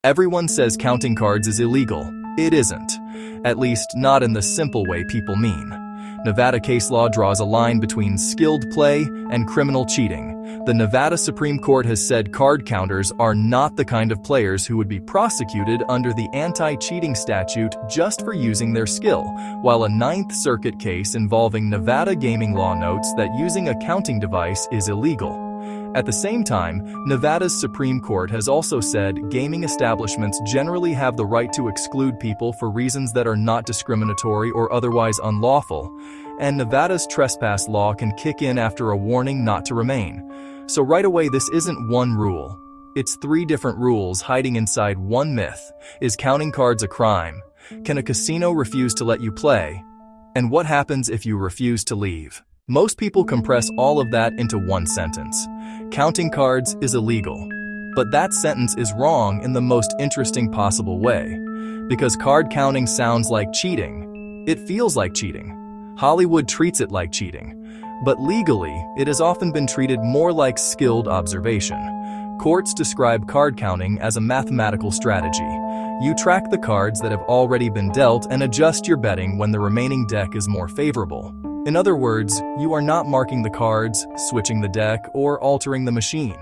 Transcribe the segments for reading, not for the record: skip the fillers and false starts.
Everyone says counting cards is illegal. It isn't. At least, not in the simple way people mean. Nevada case law draws a line between skilled play and criminal cheating. The Nevada Supreme Court has said card counters are not the kind of players who would be prosecuted under the anti-cheating statute just for using their skill, while a Ninth Circuit case involving Nevada gaming law notes that using a counting device is illegal. At the same time, Nevada's Supreme Court has also said gaming establishments generally have the right to exclude people for reasons that are not discriminatory or otherwise unlawful, and Nevada's trespass law can kick in after a warning not to remain. So right away, this isn't one rule. It's three different rules hiding inside one myth. Is counting cards a crime? Can a casino refuse to let you play? And what happens if you refuse to leave? Most people compress all of that into one sentence. Counting cards is illegal. But that sentence is wrong in the most interesting possible way. Because card counting sounds like cheating. It feels like cheating. Hollywood treats it like cheating. But legally, it has often been treated more like skilled observation. Courts describe card counting as a mathematical strategy. You track the cards that have already been dealt and adjust your betting when the remaining deck is more favorable. In other words, you are not marking the cards, switching the deck, or altering the machine.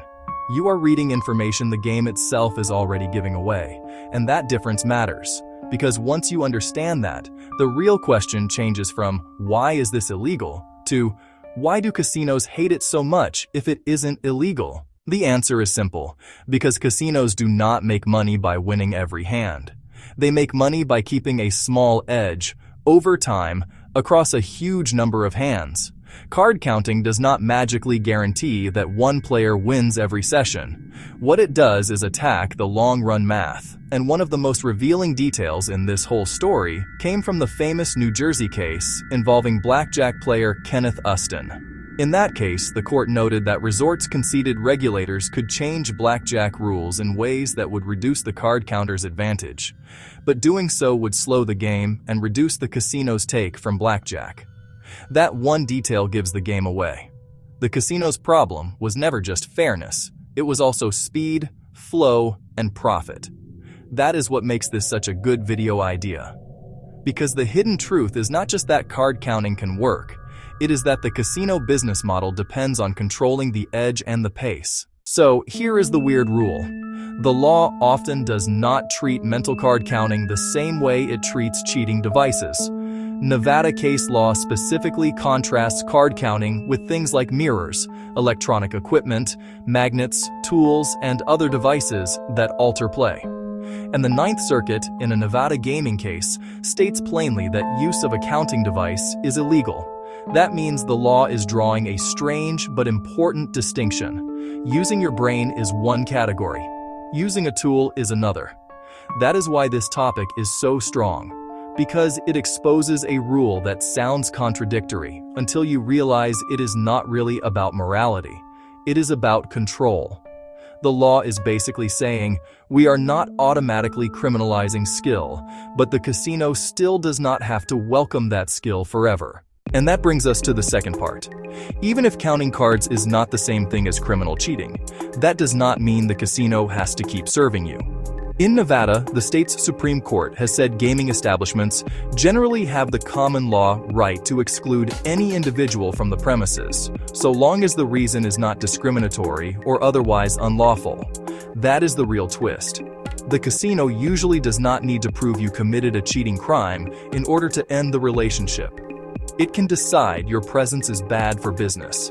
You are reading information the game itself is already giving away, and that difference matters. Because once you understand that, the real question changes from, why is this illegal, to, why do casinos hate it so much if it isn't illegal? The answer is simple, because casinos do not make money by winning every hand. They make money by keeping a small edge, over time, across a huge number of hands. Card counting does not magically guarantee that one player wins every session. What it does is attack the long-run math, and one of the most revealing details in this whole story came from the famous New Jersey case involving blackjack player Kenneth Uston. In that case, the court noted that resorts conceded regulators could change blackjack rules in ways that would reduce the card counter's advantage. But doing so would slow the game and reduce the casino's take from blackjack. That one detail gives the game away. The casino's problem was never just fairness. It was also speed, flow, and profit. That is what makes this such a good video idea. Because the hidden truth is not just that card counting can work. It is that the casino business model depends on controlling the edge and the pace. So here is the weird rule. The law often does not treat mental card counting the same way it treats cheating devices. Nevada case law specifically contrasts card counting with things like mirrors, electronic equipment, magnets, tools, and other devices that alter play. And the Ninth Circuit, in a Nevada gaming case, states plainly that use of a counting device is illegal. That means the law is drawing a strange but important distinction. Using your brain is one category. Using a tool is another. That is why this topic is so strong, because it exposes a rule that sounds contradictory until you realize it is not really about morality. It is about control. The law is basically saying, we are not automatically criminalizing skill, but the casino still does not have to welcome that skill forever. And that brings us to the second part. Even if counting cards is not the same thing as criminal cheating, that does not mean the casino has to keep serving you. In Nevada, the state's Supreme Court has said gaming establishments generally have the common law right to exclude any individual from the premises, so long as the reason is not discriminatory or otherwise unlawful. That is the real twist. The casino usually does not need to prove you committed a cheating crime in order to end the relationship. It can decide your presence is bad for business.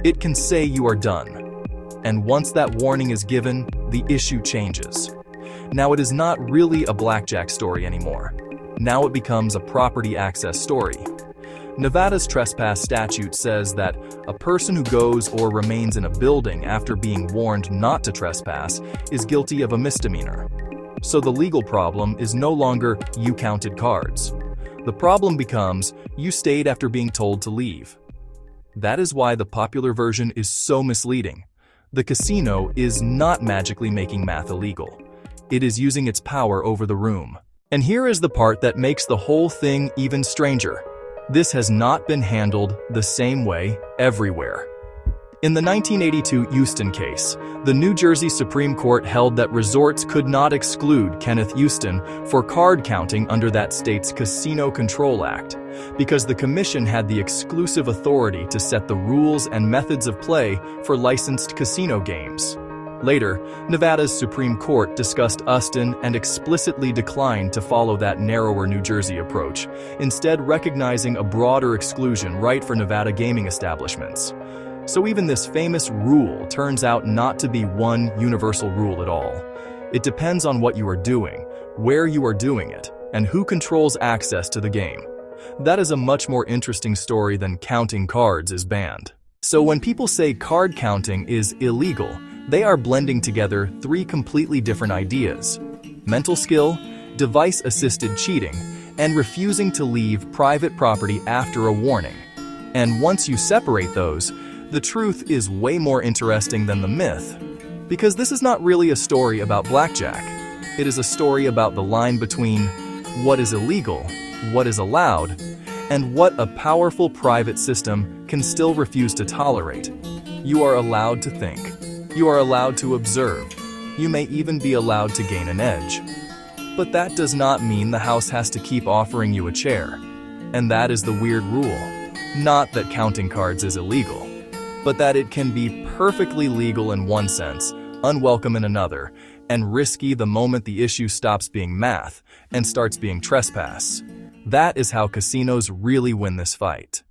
It can say you are done. And once that warning is given, the issue changes. Now it is not really a blackjack story anymore. Now it becomes a property access story. Nevada's trespass statute says that a person who goes or remains in a building after being warned not to trespass is guilty of a misdemeanor. So the legal problem is no longer you counted cards. The problem becomes, you stayed after being told to leave. That is why the popular version is so misleading. The casino is not magically making math illegal. It is using its power over the room. And here is the part that makes the whole thing even stranger. This has not been handled the same way everywhere. In the 1982 Euston case, the New Jersey Supreme Court held that resorts could not exclude Kenneth Euston for card counting under that state's Casino Control Act, because the commission had the exclusive authority to set the rules and methods of play for licensed casino games. Later, Nevada's Supreme Court discussed Euston and explicitly declined to follow that narrower New Jersey approach, instead recognizing a broader exclusion right for Nevada gaming establishments. So even this famous rule turns out not to be one universal rule at all. It depends on what you are doing, where you are doing it, and who controls access to the game. That is a much more interesting story than counting cards is banned. So when people say card counting is illegal, they are blending together three completely different ideas: mental skill, device-assisted cheating, and refusing to leave private property after a warning. And once you separate those, the truth is way more interesting than the myth. Because this is not really a story about blackjack. It is a story about the line between what is illegal, what is allowed, and what a powerful private system can still refuse to tolerate. You are allowed to think. You are allowed to observe. You may even be allowed to gain an edge. But that does not mean the house has to keep offering you a chair. And that is the weird rule. Not that counting cards is illegal, but that it can be perfectly legal in one sense, unwelcome in another, and risky the moment the issue stops being math and starts being trespass. That is how casinos really win this fight.